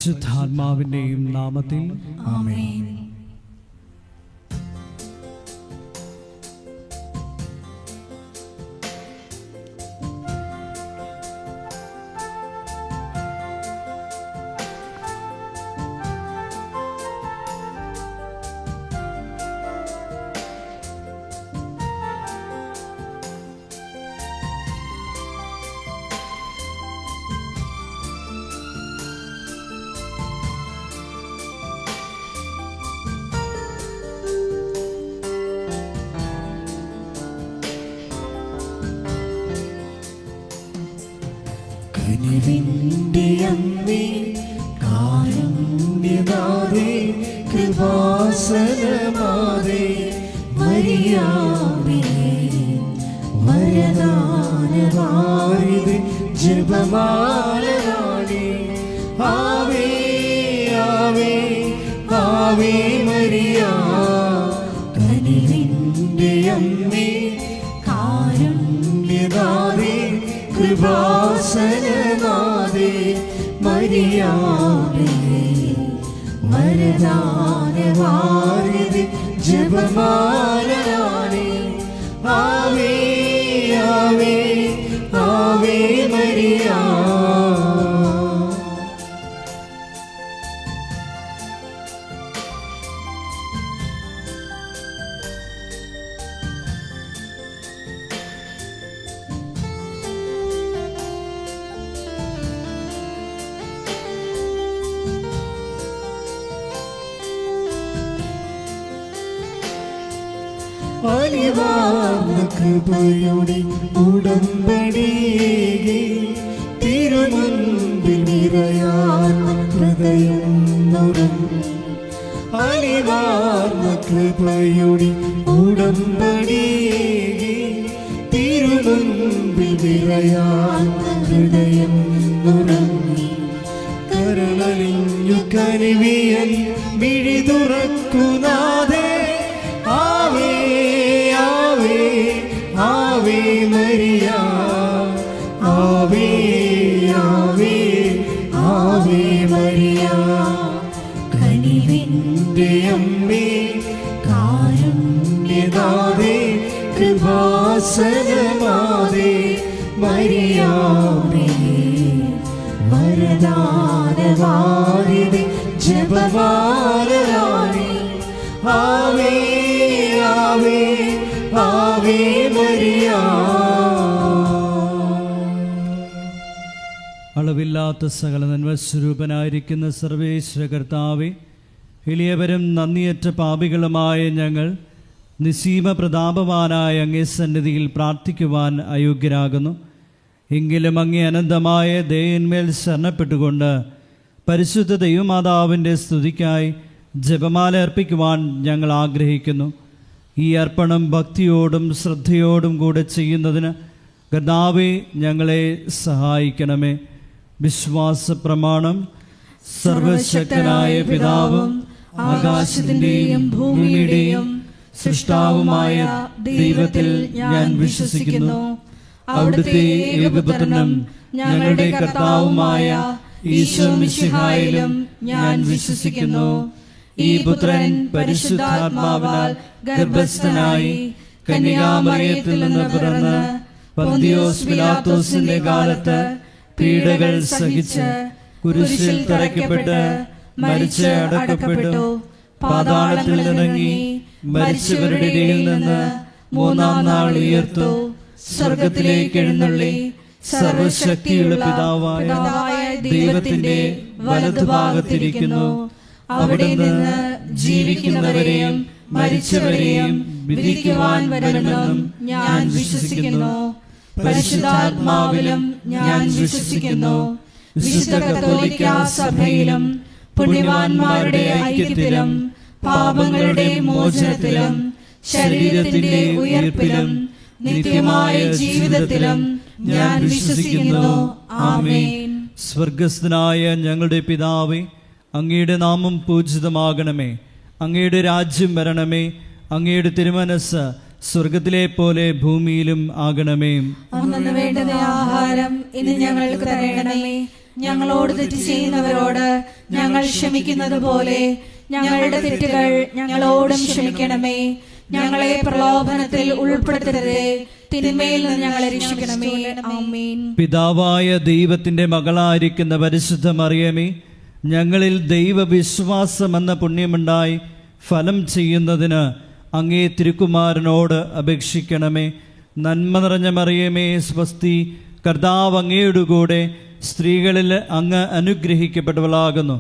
പരിശുദ്ധാത്മാവിന്റെയും നാമത്തിൽ ആമേൻ. കനിവിന്റെ അമ്മേ, കാരുണ്യനാഥേ, കൃപാസനമാതേ, മരിയാമേ, വരദാനവാരിധി, ജപമാലയാളി, ആവേ ആവേ Ave Maria. കനിവിന്റെ അമ്മേ, കാരുണ്യനാഥേ, കൃപാസനനാഥേ, മരിയാമേ, വരദാനവാരിധി, ജപമാലയാളി, ആവേ ആവേ ആവേ മരിയ. അലിവാർന്ന കൃപയുടെ ഉടമ്പടിയേകി, തിരുമുൻപിൽ നിറയാൻ ഹൃദയം നുറങ്ങി. അലിവാർന്ന കൃപയുടെ ഉടമ്പടിയേകി, തിരുമുൻപിൽ നിറയാൻ ഹൃദയം നുറങ്ങി. കരളലിഞ്ഞു കനിവിയൻ മിഴി തുറക്കുനാഥേ, ആവേ ആവേ ആവേ മരിയ, ആവേ ആവേ ആവേ മരിയ. കനിവിന്റെ അമ്മേ, കാരുണ്യനാഥേ, കൃപാസനമാതേ, മരിയാമേ, വരദാനവാരിധി, ജപമാലയാളി, ആവേ ആവേ ആവേ മരിയ. അളവില്ലാത്ത സകല നന്മസ്വരൂപനായിരിക്കുന്ന സർവേശ്വര കർത്താവേ, എളിയവരും നന്ദിയറ്റ പാപികളുമായ ഞങ്ങൾ നിസ്സീമ പ്രതാപവാനായ അങ്ങേ സന്നിധിയിൽ പ്രാർത്ഥിക്കുവാൻ അയോഗ്യരാകുന്നു. എങ്കിലും അങ്ങേ അനന്തമായ ദയന്മേൽ ശരണപ്പെട്ടുകൊണ്ട് പരിശുദ്ധ ദൈവമാതാവിൻ്റെ സ്തുതിക്കായി ജപമാല അർപ്പിക്കുവാൻ ഞങ്ങൾ ആഗ്രഹിക്കുന്നു. ഈ അർപ്പണം ഭക്തിയോടും ശ്രദ്ധയോടും കൂടെ ചെയ്യുന്നതിന് കർത്താവേ ഞങ്ങളെ സഹായിക്കണമേ. വിശ്വാസ പ്രമാണം. സർവശക്തനായ പിതാവും ആകാശത്തിൻ്റെയും ഭൂമിയുടെയും സൃഷ്ടാവുമായ ദൈവത്തിൽ ഞാൻ വിശ്വസിക്കുന്നു. അവിടുത്തെ ഏകപുത്രനും ഞങ്ങളുടെ കർത്താവുമായ ഈശോ മിശിഹായിലും ഞാൻ വിശ്വസിക്കുന്നു. ഈ പുത്രൻ പരിശുദ്ധാത്മാവിനാൽ ഗർഭസ്ഥനായി കന്യകാമറിയത്തിൽ നിന്ന് പിറന്ന് പന്തിയോസ് പിലാത്തോസിന്റെ കാലത്ത് പീഡകൾ സഹിച്ച് കുരിശിൽ തറയ്ക്കപ്പെട്ട് മരിച്ച് അടക്കപ്പെട്ടു, പാതാളത്തിൽ ഇറങ്ങി മരിച്ചവരുടെ ഇടയിൽ നിന്ന് മൂന്നാം നാൾ ഉയർത്തു, സ്വർഗത്തിലേക്ക് എഴുന്നള്ളി സർവശക്തിയുള്ള പിതാവായ ദൈവത്തിന്റെ വലതുഭാഗത്തിരിക്കുന്നു. അവിടെ നിന്ന് ജീവിക്കുന്നവരെയും മരിച്ചവരെയും വിധിക്കുവാൻ വരുമെന്നും ഞാൻ വിശ്വസിക്കുന്നു. പരിശുദ്ധാത്മാവിലും ഞാൻ വിശ്വസിക്കുന്നു. വിശുദ്ധ കത്തോലിക്കാ സഭയിലും പുണ്യവാന്മാരുടെ ഐക്യത്തിലും പാപങ്ങളുടെ മോചനത്തിലും ശരീരത്തിന്റെ ഉയർപ്പിലും നിത്യമായ ജീവിതത്തിലും ഞാൻ വിശ്വസിക്കുന്നു. ആമേൻ. സ്വർഗസ്ഥനായ ഞങ്ങളുടെ പിതാവേ, അങ്ങയുടെ നാമം പൂജിതമാകണമേ. അങ്ങയുടെ രാജ്യം വരണമേ. അങ്ങയുടെ തിരുമനസ്സ് സ്വർഗത്തിലെ പോലെ ഭൂമിയിലും ആകണമേ. അന്നു വേണ്ടുന്ന ആഹാരം ഇന്ന് ഞങ്ങൾക്ക് തരണമേ. ഞങ്ങളോട് തെറ്റ് ചെയ്യുന്നവരോട് ഞങ്ങൾ ക്ഷമിക്കുന്നത് പോലെ ഞങ്ങളുടെ തെറ്റുകൾ ഞങ്ങളോടും ക്ഷമിക്കണമേ. ഞങ്ങളെ പ്രലോഭനത്തിൽ ഉൾപ്പെടുത്തരുതേ, തിന്മയിൽ നിന്ന് ഞങ്ങളെ രക്ഷിക്കണമേ. ആമേൻ. പിതാവായ ദൈവത്തിന്റെ മകളായിരിക്കുന്ന പരിശുദ്ധ മറിയമേ, ഞങ്ങളിൽ ദൈവവിശ്വാസം എന്ന പുണ്യമുണ്ടായി ഫലം ചെയ്യുന്നതിന് അങ്ങേ തിരുക്കുമാരനോട് അപേക്ഷിക്കണമേ. നന്മ നിറഞ്ഞ മറിയമേ, സ്വസ്തി, കർത്താവ് അങ്ങയുടെ കൂടെ സ്ത്രീകളിൽ അങ്ങ് അനുഗ്രഹിക്കപ്പെട്ടവളാകുന്നു.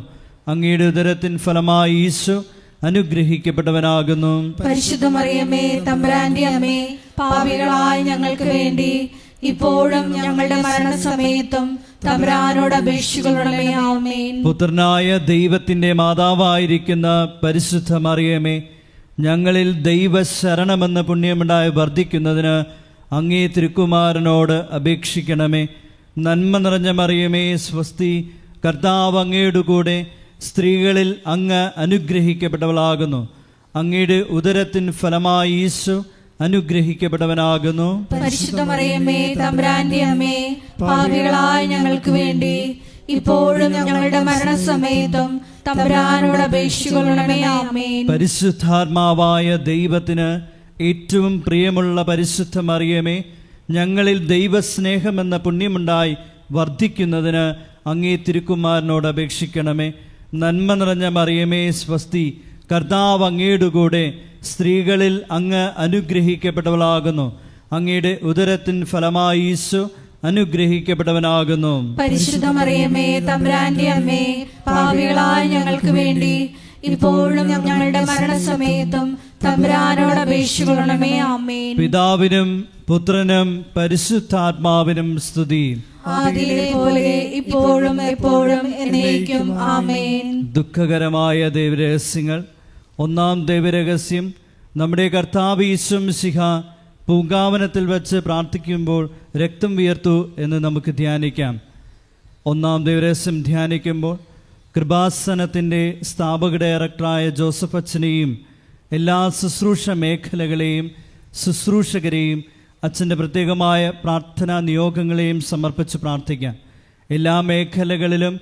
അങ്ങയുടെ ഉദരത്തിൻ ഫലമായി ഈശോ അനുഗ്രഹിക്കപ്പെട്ടവനാകുന്നു. പരിശുദ്ധ മറിയമേ, തമ്പുരാന്റെ അമ്മേ, പാപികളായ ഞങ്ങൾക്ക് വേണ്ടി ഇപ്പോഴും ഞങ്ങളുടെ മരണസമയത്തും തമ്പുരാനോട് അപേക്ഷിക്കണമേ. ആമേൻ. പുത്രനായ ദൈവത്തിന്റെ മാതാവായിരിക്കുന്ന പരിശുദ്ധ മറിയമേ, ഞങ്ങളിൽ ദൈവശരണമെന്ന പുണ്യമുണ്ടായി വർദ്ധിക്കുന്നതിന് അങ്ങേ തിരുക്കുമാരനോട് അപേക്ഷിക്കണമേ. നന്മ നിറഞ്ഞ മറിയമേ, സ്വസ്തി, കർത്താവ് അങ്ങയുടെ കൂടെ സ്ത്രീകളിൽ അങ്ങ് അനുഗ്രഹിക്കപ്പെട്ടവളാകുന്നു. അങ്ങയുടെ ഉദരത്തിൻ ഫലമായി ഈശോ അനുഗ്രഹിക്കപ്പെട്ടവനാകുന്നു. പരിശുദ്ധ മറിയമേ, തമ്പുരാന്റെ അമ്മേ, പാപികളായ ഞങ്ങൾക്ക് വേണ്ടി ഇപ്പോഴും ഞങ്ങളുടെ മരണസമയത്തും തമ്പുരാനോട് അപേക്ഷിക്കണമേ. ആമേൻ. പരിശുദ്ധാത്മാവായ ദൈവത്തിന് ഏറ്റവും പ്രിയമുള്ള പരിശുദ്ധ മറിയമേ, ഞങ്ങളിൽ ദൈവസ്നേഹമെന്ന പുണ്യമുണ്ടായി വർദ്ധിക്കുന്നതിന് അങ്ങേ തിരുക്കുമാരനോട് അപേക്ഷിക്കണമേ. നന്മ നിറഞ്ഞ മറിയമേ, സ്വസ്തി, കർത്താവ് അങ്ങയുടെ കൂടെ സ്ത്രീകളിൽ അങ്ങ് അനുഗ്രഹിക്കപ്പെട്ടവളാകുന്നു. അങ്ങയുടെ ഉദരത്തിൻ ഫലമായി ഈശോ അനുഗ്രഹിക്കപ്പെട്ടവനാകുന്നു. പരിശുദ്ധ മറിയമേ, തമ്പുരാന്റെ അമ്മേ, പാപികളായ ഞങ്ങൾക്ക് വേണ്ടി ഇപ്പോഴും ഞങ്ങളുടെ മരണസമയത്തും തമ്പുരാനോട് അപേക്ഷിക്കണമേ. ആമേൻ. പിതാവിനും പുത്രനും പരിശുദ്ധാത്മാവിനും സ്തുതി. ആദിയിലെ പോലെ ഇപ്പോഴും എപ്പോഴും എന്നേക്കും. ആമേൻ. ദുഃഖകരമായ ദൈവരഹസ്യങ്ങൾ. ഒന്നാം ദൈവരഹസ്യം, നമ്മുടെ കർത്താവ് ഈശോ മിശിഹ പൂങ്കാവനത്തിൽ വച്ച് പ്രാർത്ഥിക്കുമ്പോൾ രക്തം വിയർത്തു എന്ന് നമുക്ക് ധ്യാനിക്കാം. ഒന്നാം ദൈവരഹസ്യം ധ്യാനിക്കുമ്പോൾ കൃപാസനത്തിൻ്റെ സ്ഥാപക ഡയറക്ടറായ ജോസഫ് അച്ഛനെയും എല്ലാ ശുശ്രൂഷ മേഖലകളെയും ശുശ്രൂഷകരെയും അച്ഛൻ്റെ പ്രത്യേകമായ പ്രാർത്ഥനാ നിയോഗങ്ങളെയും സമർപ്പിച്ച് പ്രാർത്ഥിക്കാം. എല്ലാ മേഖലകളിലും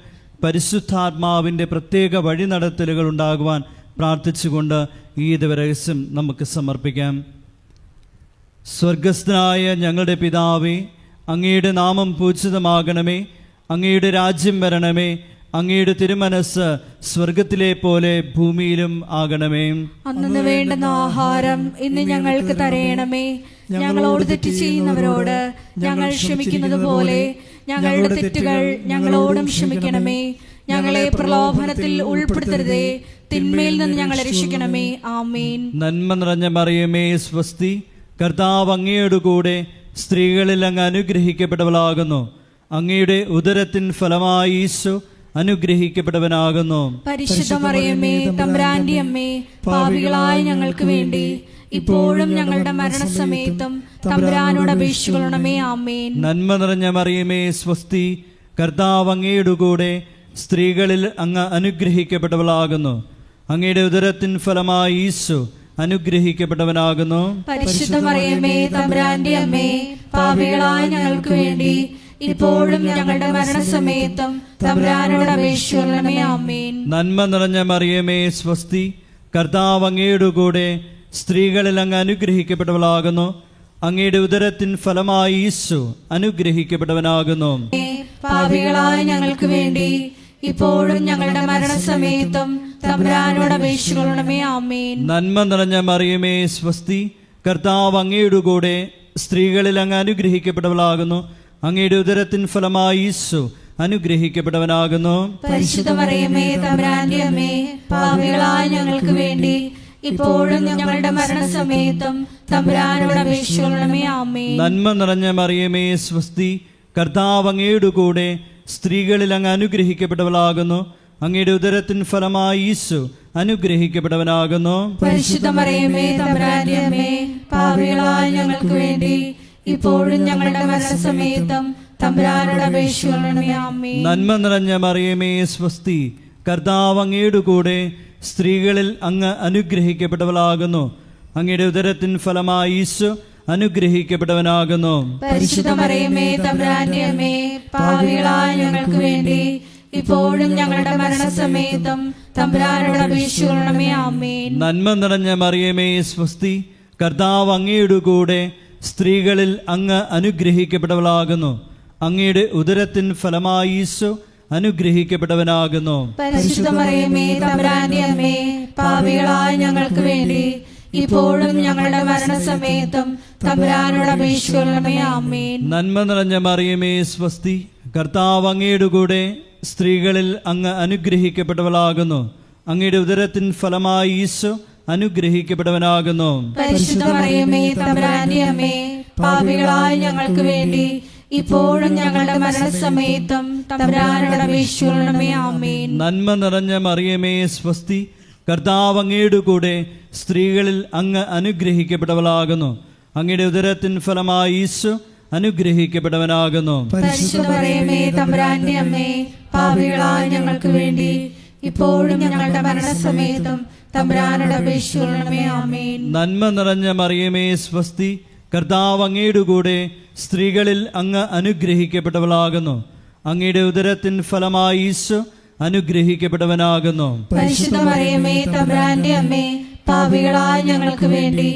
പരിശുദ്ധാത്മാവിൻ്റെ പ്രത്യേക വഴിനടത്തലുകൾ ഉണ്ടാകുവാൻ പ്രാർത്ഥിച്ചുകൊണ്ട് ഈ ദിവരഹസ്യം നമുക്ക് സമർപ്പിക്കാം. സ്വർഗസ്ഥനായ ഞങ്ങളുടെ പിതാവേ, അങ്ങയുടെ നാമം പൂജിതമാകണമേ. അങ്ങയുടെ രാജ്യം വരണമേ. അങ്ങയുടെ തിരുമനസ് സ്വർഗത്തിലെ പോലെ ഭൂമിയിലും ആകണമേ. അന്നു വേണ്ടുന്ന ആഹാരം ഇന്ന് ഞങ്ങൾക്ക് തരയണമേ. ഞങ്ങളോട് തെറ്റ് ചെയ്യുന്നവരോട് ഞങ്ങൾ ക്ഷമിക്കുന്നത് പോലെ ഞങ്ങളുടെ തെറ്റുകൾ ഞങ്ങളോടും ക്ഷമിക്കണമേ. ഞങ്ങളെ പ്രലോഭനത്തിൽ ഉൾപ്പെടുത്തരുതേ, തിന്മയിൽ നിന്ന് ഞങ്ങളെ രക്ഷിക്കണമേ. ആമേൻ. നന്മ നിറഞ്ഞ മറിയമേ, സ്വസ്തി, കർത്താവ് അങ്ങയുടെ കൂടെ സ്ത്രീകളിൽ അങ്ങ് അനുഗ്രഹിക്കപ്പെട്ടവളാകുന്നു. അങ്ങയുടെ ഉദരത്തിൻ ഫലമായി ഈശോ അനുഗ്രഹിക്കപ്പെട്ടവനാകുന്നു. പരിശുദ്ധ മറിയമേ, തമ്പുരാന്റെ അമ്മേ, പാപികളായ ഞങ്ങൾക്ക് വേണ്ടി ഇപ്പോഴും ഞങ്ങളുടെ മരണസമയത്തും തമ്പുരാനോട് അപേക്ഷിക്കണമേ. ആമേൻ. നന്മ നിറഞ്ഞ മറിയമേ, സ്വസ്തി, കർത്താവ് അങ്ങയുടെ കൂടെ സ്ത്രീകളിൽ അങ്ങ് അനുഗ്രഹിക്കപ്പെട്ടവളാകുന്നു. അങ്ങയുടെ ഉദരത്തിൻ ഫലമായി ഈശോ അനുഗ്രഹിക്കപ്പെട്ടവനാകുന്നു. പരിശുദ്ധ മറിയമേ, തമ്പുരാന്റെ അമ്മേ, പാപികളായ ഞങ്ങൾക്ക് വേണ്ടി ഇപ്പോഴും ഞങ്ങളുടെ മരണസമയത്തും തമ്പുരാനോട് അപേക്ഷിക്കണമേ. ആമേൻ. നന്മ നിറഞ്ഞ മറിയമേ, സ്വസ്തി, കർത്താവ് അങ്ങയുടെ കൂടെ സ്ത്രീകളിൽ അങ്ങ് അനുഗ്രഹിക്കപ്പെട്ടവളാകുന്നു. അങ്ങയുടെ ഉദരത്തിൻ ഫലമായി ഈശോ അനുഗ്രഹിക്കപ്പെട്ടവനാകുന്നു. പാപികളായ ഞങ്ങൾക്ക് വേണ്ടി ഇപ്പോഴും ഞങ്ങളുടെ മരണസമയത്തും തമ്പുരാനോട് അപേക്ഷിക്കണമേ. ആമേൻ. നന്മ നിറഞ്ഞ മറിയമേ, സ്വസ്തി, കർത്താവ് അങ്ങയുടെ കൂടെ സ്ത്രീകളിൽ അങ്ങ് അനുഗ്രഹിക്കപ്പെട്ടവളാകുന്നു. അങ്ങയുടെ ഉദരത്തിൻ ഫലമായി ഈശോ അനുഗ്രഹിക്കപ്പെട്ടവനാകുന്നു. പരിശുദ്ധ മറിയമേ, തമ്പുരാന്റെ അമ്മേ, പാപികളായ ഞങ്ങൾക്ക് വേണ്ടി ഇപ്പോഴും ഞങ്ങളുടെ മരണസമയത്തും തമ്പുരാനോട് അപേക്ഷിക്കണമേ. ആമേൻ. നന്മ നിറഞ്ഞ മറിയമേ, സ്വസ്തി, കർത്താവ് അങ്ങയുടെ കൂടെ സ്ത്രീകളിൽ അങ്ങ് അനുഗ്രഹിക്കപ്പെട്ടവളാകുന്നു. അങ്ങയുടെ ഉദരത്തിൻ ഫലമായി ഈശോ അനുഗ്രഹിക്കപ്പെട്ടവനാകുന്നു. പരിശുദ്ധ മറിയമേ, തമ്പുരാന്റെ അമ്മേ, പാപികളായ ഞങ്ങൾക്ക് വേണ്ടി ഇപ്പോഴും ഞങ്ങളുടെ മരണസമയത്തും തമ്പുരാനോട് അപേക്ഷിക്കണമേ. ആമേൻ. നന്മ നിറഞ്ഞ മറിയമേ, സ്വസ്തി, കർത്താവ് അങ്ങയുടെ കൂടെ സ്ത്രീകളിൽ അങ്ങ് അനുഗ്രഹിക്കപ്പെട്ടവളാകുന്നു. അങ്ങയുടെ ഉദരത്തിൻ ഫലമായി ഈശോ അനുഗ്രഹിക്കപ്പെട്ടവനാകുന്നു. പരിശുദ്ധ മറിയമേ തമ്പുരാന്റെ അമ്മേ, പാപികളായ ഞങ്ങൾക്ക് വേണ്ടി ഇപ്പോഴും ഞങ്ങളുടെ മരണസമയത്തും തമ്പുരാനോട് അപേക്ഷിക്കണമേ. ആമേൻ. നന്മ നിറഞ്ഞ മറിയമേ സ്വസ്തി, കർത്താവ് അങ്ങയുടെ കൂടെ സ്ത്രീകളിൽ അങ്ങ് അനുഗ്രഹിക്കപ്പെട്ടവളാകുന്നു. അങ്ങയുടെ ഉദരത്തിൻ ഫലമായി ഈശോ അനുഗ്രഹിക്കപ്പെട്ടവനാകുന്നു. പരിശുദ്ധ മറിയമേ തമ്പുരാന്റെ അമ്മേ, പാപികളായ ഞങ്ങൾക്ക് വേണ്ടി ഇപ്പോഴും ഞങ്ങളുടെ മരണസമയത്തും തമ്പുരാനോട് അപേക്ഷിക്കണമേ. ആമേൻ. നന്മ നിറഞ്ഞ മറിയമേ സ്വസ്തി, കർത്താവ് അങ്ങയുടെ കൂടെ സ്ത്രീകളിൽ അങ്ങ് അനുഗ്രഹിക്കപ്പെട്ടവളാകുന്നു. അങ്ങയുടെ ഉദരത്തിൻ ഫലമായി ഈശോ അനുഗ്രഹിക്കപ്പെട്ടവനാകുന്നു. പരിശുദ്ധ മറിയമേ തമ്പുരാന്റെ അമ്മേ, പാപികളായ ഞങ്ങൾക്ക് വേണ്ടി ഇപ്പോഴും ഞങ്ങളുടെ മരണസമയത്തും തമ്പുരാനോട് അപേക്ഷിക്കണമേ. ആമേൻ. നന്മ നിറഞ്ഞ മറിയമേ സ്വസ്തി, കർത്താവ് അങ്ങയുടെ കൂടെ സ്ത്രീകളിൽ അങ്ങ് അനുഗ്രഹിക്കപ്പെട്ടവളാകുന്നു. അങ്ങയുടെ ഉദരത്തിൻ ഫലമായി ഈശോ അനുഗ്രഹിക്കപ്പെട്ടവനാകുന്നു. പരിശുദ്ധ മറിയമേ തമ്പുരാന്റെ അമ്മേ, പാപികളായ ഞങ്ങൾക്ക് വേണ്ടി ഇപ്പോഴും ഞങ്ങളുടെ മരണസമയത്തും തമ്പുരാനോട് അപേക്ഷിക്കണമേ. ആമേൻ. നന്മ നിറഞ്ഞ മറിയമേ സ്വസ്തി, കർത്താവ് അങ്ങയുടെ കൂടെ സ്ത്രീകളിൽ അങ്ങ് അനുഗ്രഹിക്കപ്പെട്ടവളാകുന്നു. അങ്ങയുടെ ഉദരത്തിൻ ഫലമായി ഈശോ അനുഗ്രഹിക്കപ്പെട്ടവനാകുന്നു. പരിശുദ്ധ മറിയമേ തമ്പുരാന്റെ അമ്മേ, പാപികളായ ഞങ്ങൾക്ക് വേണ്ടി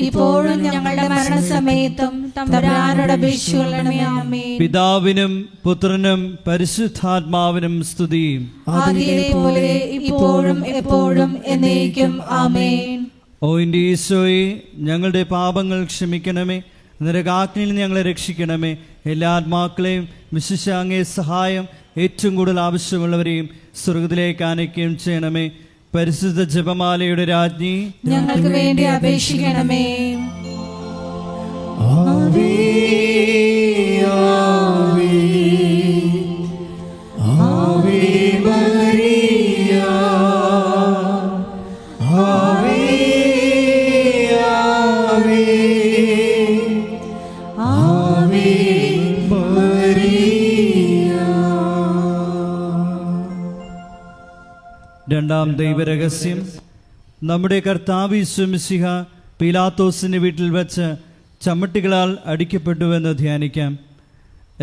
ഇപ്പോഴും ഞങ്ങളുടെ മരണസമയത്തും തമ്പുരാനോട് അപേക്ഷിക്കണമേ. ആമേൻ. പിതാവിനും പുത്രനും പരിശുദ്ധാത്മാവിനും സ്തുതി. ആദിയിലെ പോലെ ഇപ്പോഴും എപ്പോഴും എന്നേക്കും. ആമേൻ. ഓ എൻ്റെ ഈശോയെ, ഞങ്ങളുടെ പാപങ്ങൾ ക്ഷമിക്കണമേ, നരകാഗ്നിയിൽ ഞങ്ങളെ രക്ഷിക്കണമേ. എല്ലാ ആത്മാക്കളെയും വിശിഷ്ട അങ്ങേ സഹായം ഏറ്റവും കൂടുതൽ ആവശ്യമുള്ളവരെയും സ്വർഗത്തിലേക്ക് ആനയിക്കുകയും ചെയ്യണമേ. പരിശുദ്ധ ജപമാലയുടെ രാജ്ഞി, ഞങ്ങൾക്ക് വേണ്ടി അപേക്ഷിക്കണമേ. ആവേ ആവേ ആവേ മരിയ, ആവേ ആവേ ആവേ മരിയ. രണ്ടാം ദൈവരഹസ്യം. നമ്മുടെ കർത്താവ് യേശു മിശിഹ പീലാത്തോസിന്റെ വീട്ടിൽ വെച്ച് ചമ്മട്ടികളാൽ അടിക്കപ്പെട്ടുവെന്ന് ധ്യാനിക്കാം.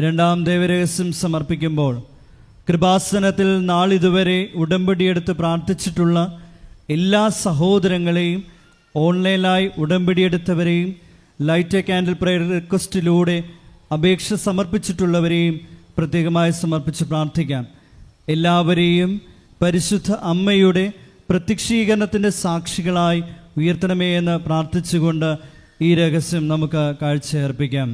രണ്ടാം ദൈവരഹസ്യം സമർപ്പിക്കുമ്പോൾ കൃപാസനത്തിൽ നാളിതുവരെ ഉടമ്പടിയെടുത്ത് പ്രാർത്ഥിച്ചിട്ടുള്ള എല്ലാ സഹോദരങ്ങളെയും, ഓൺലൈനായി ഉടമ്പടിയെടുത്തവരെയും, ലൈറ്റ് എ കാൻഡിൽ പ്രയർ റിക്വസ്റ്റിലൂടെ അപേക്ഷ സമർപ്പിച്ചിട്ടുള്ളവരെയും പ്രത്യേകമായി സമർപ്പിച്ച് പ്രാർത്ഥിക്കാം. എല്ലാവരെയും പരിശുദ്ധ അമ്മയുടെ പ്രത്യക്ഷീകരണത്തിൻ്റെ സാക്ഷികളായി ഉയർത്തണമേ എന്ന് പ്രാർത്ഥിച്ചുകൊണ്ട് ഈ രഹസ്യം നമുക്ക് കാഴ്ചയർപ്പിക്കാം.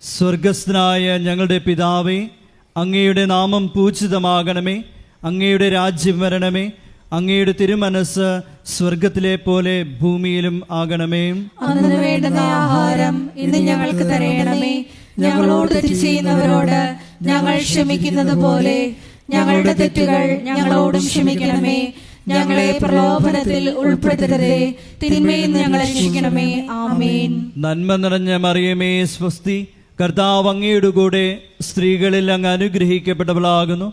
സ്വർഗസ്ഥനായ ഞങ്ങളുടെ പിതാവേ, അങ്ങയുടെ നാമം പൂജിതമാകണമേ. അങ്ങയുടെ രാജ്യം വരണമേ. അങ്ങയുടെ തിരുമനസ് സ്വർഗത്തിലെ പോലെ ഭൂമിയിലും ആകണമേ. അന്നു വേണ്ടുന്ന ആഹാരം ഇന്ന് ഞങ്ങൾക്ക് തരയണമേ. ഞങ്ങളോട് തെറ്റ് ചെയ്യുന്നവരോട് ഞങ്ങൾ ക്ഷമിക്കുന്നത് പോലെ ഞങ്ങളുടെ തെറ്റുകൾ ഞങ്ങളോടും ക്ഷമിക്കണമേ. ഞങ്ങളെ പ്രലോഭനത്തിൽ ഉൾപ്പെടുത്തരുതേ, തിന്മയിൽ നിന്ന് ഞങ്ങളെ രക്ഷിക്കണമേ. ആമേൻ. നന്മ നിറഞ്ഞ മറിയമേ സ്വസ്തി, കർത്താവ് അങ്ങയുടെ കൂടെ സ്ത്രീകളിൽ അങ്ങ് അനുഗ്രഹിക്കപ്പെട്ടവളാകുന്നു.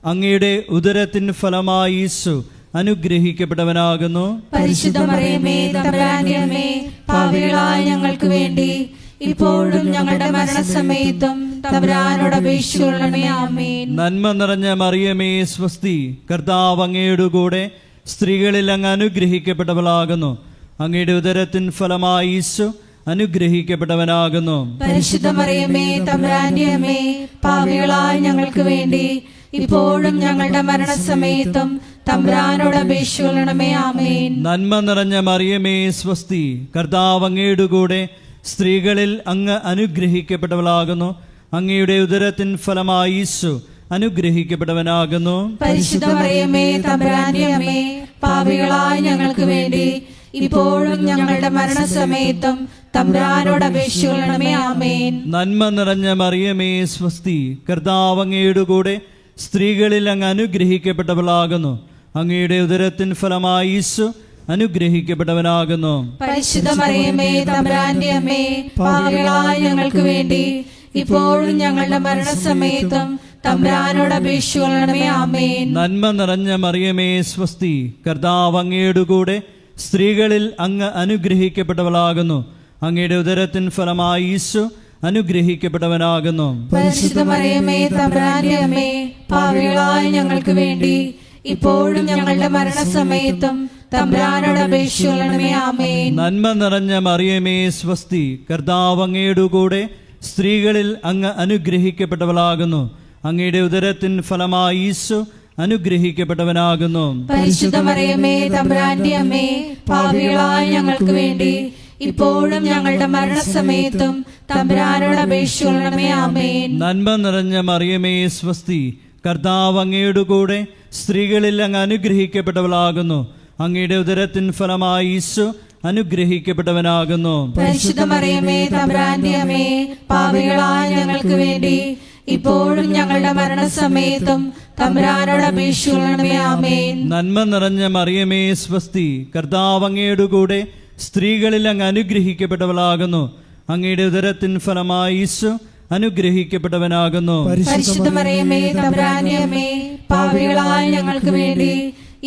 അങ്ങയുടെ ഉദരത്തിൻ ഫലമായി ഈശോ അനുഗ്രഹിക്കപ്പെട്ടവനാകുന്നു. പരിശുദ്ധ മറിയമേ തമ്പുരാന്റെ അമ്മേ, പാപികളായ ഞങ്ങൾക്ക് വേണ്ടി ഇപ്പോഴും ഞങ്ങളുടെ മരണസമയത്തും തമ്പുരാനോട് അപേക്ഷിക്കണമേ. ആമേൻ. നന്മ നിറഞ്ഞ മറിയമേ സ്വസ്തി, കർത്താവ് അങ്ങയുടെ കൂടെ സ്ത്രീകളിൽ അങ്ങ് അനുഗ്രഹിക്കപ്പെട്ടവളാകുന്നു. അങ്ങയുടെ ഉദരത്തിൻ ഫലമായി ഈശോ അനുഗ്രഹിക്കപ്പെട്ടവനാകുന്നു. പരിശുദ്ധ മറിയമേ തമ്പുരാന്റെ അമ്മേ, പാപികളായ ഞങ്ങൾക്ക് വേണ്ടി ഇപ്പോഴും ഞങ്ങളുടെ മരണസമയത്തും തമ്പുരാനോട് അപേക്ഷിക്കണമേ. ആമേൻ. നന്മ നിറഞ്ഞ മറിയമേ സ്വസ്തി, കർത്താവ് അങ്ങയുടെ കൂടെ സ്ത്രീകളിൽ അങ്ങ് അനുഗ്രഹിക്കപ്പെട്ടവളാകുന്നു. അങ്ങയുടെ ഉദരത്തിൻ ഫലമായി ഈശോ അനുഗ്രഹിക്കപ്പെട്ടവനാകുന്നു. പരിശുദ്ധ മറിയമേ തമ്പുരാന്റെ അമ്മേ, പാപികളായ ഞങ്ങൾക്ക് വേണ്ടി ഇപ്പോഴും ഞങ്ങളുടെ മരണസമയത്തും തമ്പുരാനോട് അപേക്ഷിക്കണമേ. ആമേൻ. നന്മ നിറഞ്ഞ മറിയമേ സ്വസ്തി, കർത്താവ് അങ്ങയുടെ കൂടെ സ്ത്രീകളിൽ അങ്ങ് അനുഗ്രഹിക്കപ്പെട്ടവളാകുന്നു. അങ്ങയുടെ ഉദരത്തിൻ ഫലമായി ഈശോ അനുഗ്രഹിക്കപ്പെട്ടവനാകുന്നു. പരിശുദ്ധ മറിയമേ തമ്പുരാന്റെ അമ്മേ, പാപികളായ ഞങ്ങൾക്ക് വേണ്ടി ഇപ്പോഴും ഞങ്ങളുടെ മരണസമയത്തും തമ്പുരാനോട് അപേക്ഷിക്കണമേ. ആമേൻ. നന്മ നിറഞ്ഞ മറിയമേ സ്വസ്തി, കർത്താവ് അങ്ങയുടെ കൂടെ സ്ത്രീകളിൽ അങ്ങ് അനുഗ്രഹിക്കപ്പെട്ടവളാകുന്നു. അങ്ങയുടെ ഉദരത്തിൻ ഫലമായി ഈശോ അനുഗ്രഹിക്കപ്പെട്ടവനാകുന്നു. പരിശുദ്ധ മറിയമേ തമ്പുരാന്റെ അമ്മേ, പാപികളായ ഞങ്ങൾക്ക് വേണ്ടി ഇപ്പോഴും ഞങ്ങളുടെ മരണസമയത്തും തമ്പുരാനോട് അപേക്ഷിക്കണമേ. ആമേൻ. നന്മ നിറഞ്ഞ മറിയമേ സ്വസ്തി, കർത്താവ് അങ്ങയുടെ കൂടെ സ്ത്രീകളിൽ അങ്ങ് അനുഗ്രഹിക്കപ്പെട്ടവളാകുന്നു. അങ്ങയുടെ ഉദരത്തിൻ ഫലമായി ഈശോ അനുഗ്രഹിക്കപ്പെട്ടവനാകുന്നു. പരിശുദ്ധ മറിയമേ തമ്പുരാന്റെ അമ്മേ, പാപികളായ ഞങ്ങൾക്ക് വേണ്ടി ഇപ്പോഴും ഞങ്ങളുടെ മരണസമയത്തും തമ്പുരാനോട് അപേക്ഷിക്കണമേ. ആമേൻ. നന്മ നിറഞ്ഞ മറിയമേ സ്വസ്തി, കർത്താവ് അങ്ങയുടെ കൂടെ സ്ത്രീകളിൽ അങ്ങ് അനുഗ്രഹിക്കപ്പെട്ടവളാകുന്നു. അങ്ങയുടെ ഉദരത്തിൻ ഫലമായി ഈശോ അനുഗ്രഹിക്കപ്പെട്ടവനാകുന്നു. പരിശുദ്ധ മറിയമേ തമ്പുരാന്റെ അമ്മേ, പാപികളായ ഞങ്ങൾക്ക് വേണ്ടി ഇപ്പോഴും ഞങ്ങളുടെ മരണസമയത്തും തമ്പുരാനോട് അപേക്ഷിക്കണമേ. ആമേൻ. നന്മ നിറഞ്ഞ മറിയമേ സ്വസ്തി, കർത്താവ് അങ്ങയുടെ കൂടെ സ്ത്രീകളിൽ അങ്ങ് അനുഗ്രഹിക്കപ്പെട്ടവളാകുന്നു. അങ്ങയുടെ ഉദരത്തിൻ ഫലമായി ഈശോ അനുഗ്രഹിക്കപ്പെട്ടവനാകുന്നു. പരിശുദ്ധ മറിയമേ തമ്പുരാന്റെ അമ്മേ, പാപികളായ ഞങ്ങൾക്ക് വേണ്ടി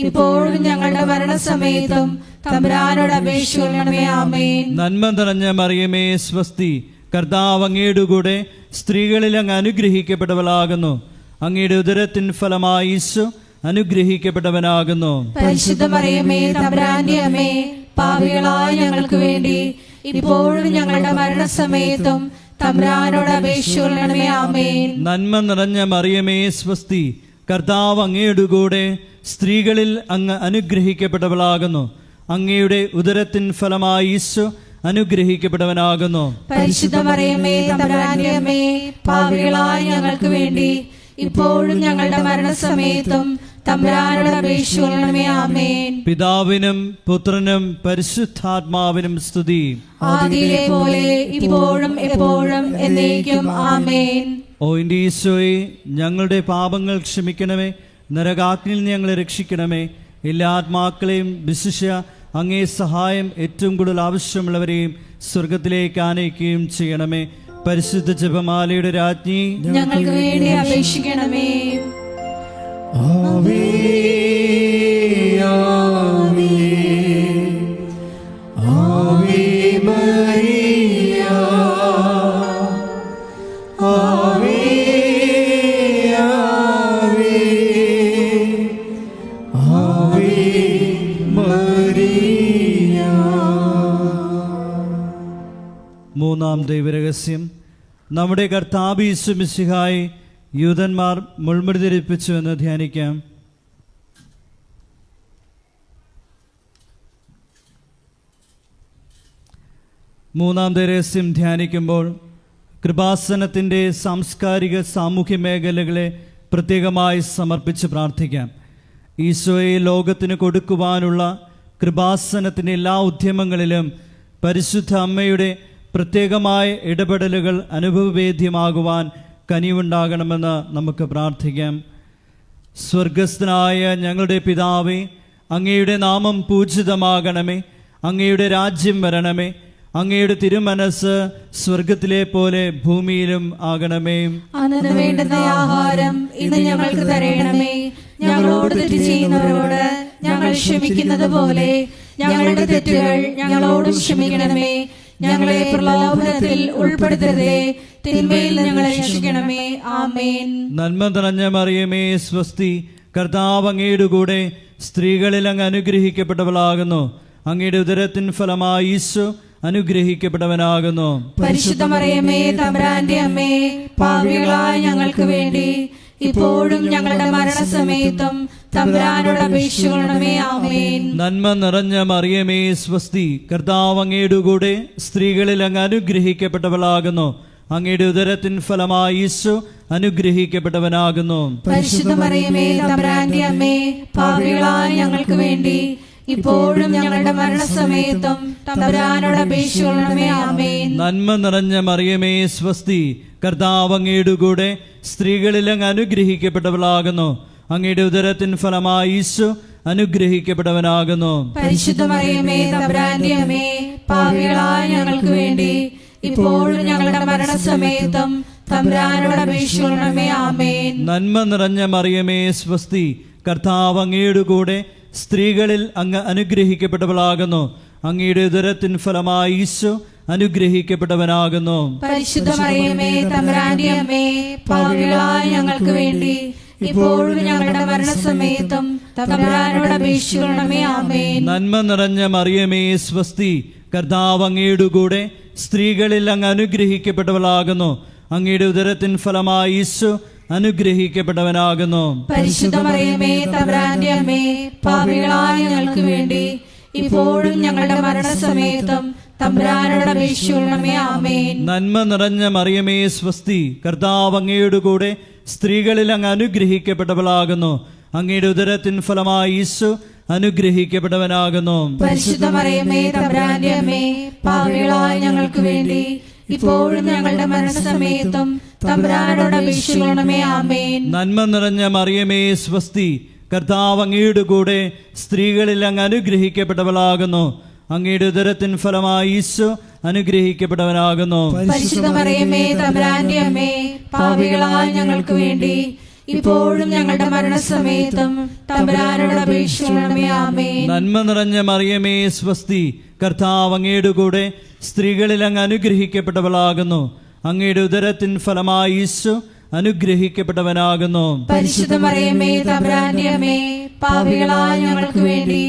ഇപ്പോഴും ഞങ്ങളുടെ മരണസമയത്തും തമ്പുരാനോട് അപേക്ഷിക്കണമേ. ആമേൻ. നന്മ നിറഞ്ഞ മറിയമേ സ്വസ്തി, കർത്താവ് അങ്ങയുടെ കൂടെ സ്ത്രീകളിൽ അങ്ങ് അനുഗ്രഹിക്കപ്പെട്ടവളാകുന്നു. അങ്ങയുടെ ഉദരത്തിൻ ഫലമായി ഈശോ അനുഗ്രഹിക്കപ്പെട്ടവനാകുന്നു. പരിശുദ്ധ മറിയമേ തമ്പുരാന്റെ അമ്മേ, പാപികളായ ഞങ്ങൾക്ക് വേണ്ടി ഇപ്പോഴും ഞങ്ങളുടെ മരണസമയത്തും തമ്പുരാനോട് അപേക്ഷിക്കണമേ. ആമേൻ. നന്മ നിറഞ്ഞ മറിയമേ സ്വസ്തി, കർത്താവ് അങ്ങയുടെ കൂടെ സ്ത്രീകളിൽ അങ്ങ് അനുഗ്രഹിക്കപ്പെട്ടവളാകുന്നു. അങ്ങയുടെ ഉദരത്തിൻ ഫലമായി ഈശോ അനുഗ്രഹിക്കപ്പെട്ടവനാകുന്നു. പരിശുദ്ധ മറിയമേ തമ്പുരാന്റെ അമ്മേ, പാപികളായ ഞങ്ങൾക്ക് വേണ്ടി ഇപ്പോഴും ഞങ്ങളുടെ മരണസമയത്തും തമ്പുരാനോട് അപേക്ഷിക്കണമേ. ആമേൻ. പിതാവിനും പുത്രനും പരിശുദ്ധാത്മാവിനും സ്തുതി. ആദിയിലെ പോലെ ഇപ്പോഴും എപ്പോഴും എന്നേക്കും. ആമേൻ. ഓ എൻ്റെ ഈശോയെ, ഞങ്ങളുടെ പാപങ്ങൾ ക്ഷമിക്കണമേ, നരകാഗ്നിയിൽ നിന്ന് ഞങ്ങളെ രക്ഷിക്കണമേ. എല്ലാ ആത്മാക്കളെയും വിശിഷ്യ അങ്ങേ സഹായം ഏറ്റവും കൂടുതൽ ആവശ്യമുള്ളവരെയും സ്വർഗത്തിലേക്ക് ആനയിക്കുകയും ചെയ്യണമേ. പരിശുദ്ധ ജപമാലയുടെ രാജ്ഞി, ഞങ്ങൾക്ക് വേണ്ടി അപേക്ഷിക്കണമേ. ആവേ ആവേ ആവേ മരിയ, ആവേ ആവേ ആവേ മരിയ. മൂന്നാം ദൈവരഹസ്യം. നമ്മുടെ കർത്താവ് യേശു മിശിഹായെ യൂതന്മാർ മുൾമുടി ധരിപ്പിച്ചു എന്ന് ധ്യാനിക്കാം. മൂന്നാം ദൈവരഹസ്യം ധ്യാനിക്കുമ്പോൾ കൃപാസനത്തിൻ്റെ സാംസ്കാരിക സാമൂഹ്യ മേഖലകളെ പ്രത്യേകമായി സമർപ്പിച്ച് പ്രാർത്ഥിക്കാം. ഈശോയെ ലോകത്തിന് കൊടുക്കുവാനുള്ള കൃപാസനത്തിൻ്റെ എല്ലാ ഉദ്യമങ്ങളിലും പരിശുദ്ധ അമ്മയുടെ പ്രത്യേകമായ ഇടപെടലുകൾ അനുഭവവേദ്യമാകുവാൻ കനിവുണ്ടാകണമെന്ന് നമുക്ക് പ്രാർത്ഥിക്കാം. സ്വർഗസ്ഥനായ ഞങ്ങളുടെ പിതാവേ, അങ്ങയുടെ നാമം പൂജിതമാകണമേ. അങ്ങയുടെ രാജ്യം വരണമേ. അങ്ങയുടെ തിരുമനസ് സ്വർഗത്തിലെ പോലെ ഭൂമിയിലും ആകണമേ. അന്നു വേണ്ടുന്ന ആഹാരം ഇന്ന് ഞങ്ങൾക്ക് തരണമേ. ഞങ്ങളോട് തെറ്റ് ചെയ്യുന്നവരോട് ഞങ്ങൾ ക്ഷമിക്കുന്നത് പോലെ ഞങ്ങളുടെ തെറ്റുകൾ ഞങ്ങളോടും ക്ഷമിക്കണമേ. ഞങ്ങളെ പ്രലോഭനത്തിൽ ഉൾപ്പെടുത്തരുതേ, തിന്മയിൽ ഞങ്ങളെ രക്ഷിക്കണമേ. ആമേൻ. നന്മ നിറഞ്ഞ മറിയമേ സ്വസ്തി, കർത്താവ് അങ്ങയുടെ കൂടെ സ്ത്രീകളിൽ അങ്ങ് അനുഗ്രഹിക്കപ്പെട്ടവളാകുന്നു. അങ്ങയുടെ ഉദരത്തിൻ ഫലമായി ഈശോ അനുഗ്രഹിക്കപ്പെട്ടവനാകുന്നു. പരിശുദ്ധ മറിയമേ തമ്പുരാന്റെ അമ്മേ, പാപികളായ ഞങ്ങൾക്ക് വേണ്ടി ഇപ്പോഴും ഞങ്ങളുടെ മരണസമയത്തും തമ്പുരാനോട് അപേക്ഷിക്കണമേ. ആമേൻ. നന്മ നിറഞ്ഞ മറിയമേ സ്വസ്തി, കർത്താവ് അങ്ങയുടെ കൂടെ സ്ത്രീകളിൽ അങ്ങ് അനുഗ്രഹിക്കപ്പെട്ടവളാകുന്നു. അങ്ങയുടെ ഉദരത്തിൻ ഫലമായി ഈശോ അനുഗ്രഹിക്കപ്പെട്ടവനാകുന്നു. പരിശുദ്ധ മറിയമേ തമ്പുരാന്റെ അമ്മേ, പാപികളായ ഞങ്ങൾക്ക് വേണ്ടി ഇപ്പോഴും ഞങ്ങളുടെ മരണസമയത്തും തമ്പുരാനോട് അപേക്ഷിക്കണമേ. ആമേൻ. നന്മ നിറഞ്ഞ മറിയമേ സ്വസ്തി, കർത്താവ് അങ്ങയുടെ കൂടെ സ്ത്രീകളിൽ അങ്ങ് അനുഗ്രഹിക്കപ്പെട്ടവളാകുന്നു. അങ്ങയുടെ ഉദരത്തിൻ ഫലമായി ഈശോ അനുഗ്രഹിക്കപ്പെട്ടവനാകുന്നു. പരിശുദ്ധ മറിയമേ തമ്പുരാന്റെ അമ്മേ, പാപികളായ ഞങ്ങൾക്ക് വേണ്ടി ഇപ്പോഴും ഞങ്ങളുടെ മരണസമയത്തും തമ്പുരാനോട് അപേക്ഷിക്കണമേ. ആമേൻ. നന്മ നിറഞ്ഞ മറിയമേ സ്വസ്തി, കർത്താവ് അങ്ങയുടെ കൂടെ സ്ത്രീകളിൽ അങ്ങ് അനുഗ്രഹിക്കപ്പെട്ടവളാകുന്നു. അങ്ങയുടെ ഉദരത്തിൻ ഫലമായി ഈശോ അനുഗ്രഹിക്കപ്പെട്ടവനാകുന്നു. പരിശുദ്ധ മറിയമേ തമ്പുരാന്റെ അമ്മേ, പാപികളായ ഞങ്ങൾക്ക് വേണ്ടി ഇപ്പോഴും ഞങ്ങളുടെ മരണസമയത്തും തമ്പുരാനോട് അപേക്ഷിക്കണമേ. ആമേൻ. നന്മ നിറഞ്ഞ മറിയമേ സ്വസ്തി, കർത്താവ് അങ്ങയുടെ കൂടെ സ്ത്രീകളിൽ അങ്ങ് അനുഗ്രഹിക്കപ്പെട്ടവളാകുന്നു. അങ്ങയുടെ ഉദരത്തിൻ ഫലമായി ഈശോ അനുഗ്രഹിക്കപ്പെട്ടവനാകുന്നു. പരിശുദ്ധ മറിയമേ തമ്പുരാന്റെ അമ്മേ, പാപികളായ ഞങ്ങൾക്ക് വേണ്ടി ഇപ്പോഴും ഞങ്ങളുടെ മരണസമയത്തും തമ്പുരാനോട് അപേക്ഷിക്കണമേ. ആമേൻ. നന്മ നിറഞ്ഞ മറിയമേ സ്വസ്തി, കർത്താവ് അങ്ങയുടെ കൂടെ സ്ത്രീകളിൽ അങ്ങ് അനുഗ്രഹിക്കപ്പെട്ടവളാകുന്നു. അങ്ങയുടെ ഉദരത്തിൻ ഫലമായി ഈശോ അനുഗ്രഹിക്കപ്പെട്ടവനാകുന്നു. പരിശുദ്ധ മറിയമേ തമ്പുരാന്റെ അമ്മേ, പാപികളായ ഞങ്ങൾക്ക് വേണ്ടി ഇപ്പോഴും ഞങ്ങളുടെ മരണസമയത്തും തമ്പുരാനോട് അപേക്ഷിക്കണമേ. ആമേൻ. നന്മ നിറഞ്ഞ മറിയമേ സ്വസ്തി, കർത്താവ് അങ്ങയുടെ കൂടെ സ്ത്രീകളിൽ അങ്ങ് അനുഗ്രഹിക്കപ്പെട്ടവളാകുന്നു. അങ്ങയുടെ ഉദരത്തിൻ ഫലമായി ഈശോ അനുഗ്രഹിക്കപ്പെട്ടവനാകുന്നു. പരിശുദ്ധ മറിയമേ തമ്പുരാന്റെ അമ്മേ, പാപികളായ ഞങ്ങൾക്ക് വേണ്ടി ഇപ്പോഴും ഞങ്ങളുടെ മരണസമയത്തും തമ്പുരാനോട് അപേക്ഷിക്കണമേ. ആമേൻ. നന്മ നിറഞ്ഞ മറിയമേ സ്വസ്തി, കർത്താവ് അങ്ങയുടെ കൂടെ സ്ത്രീകളിൽ അങ്ങ് അനുഗ്രഹിക്കപ്പെട്ടവളാകുന്നു. അങ്ങയുടെ ഉദരത്തിൻ ഫലമായി ഈശോ അനുഗ്രഹിക്കപ്പെട്ടവനാകുന്നു. പരിശുദ്ധ മറിയമേ തമ്പുരാന്റെ അമ്മേ, പാപികളായ ഞങ്ങൾക്ക് വേണ്ടി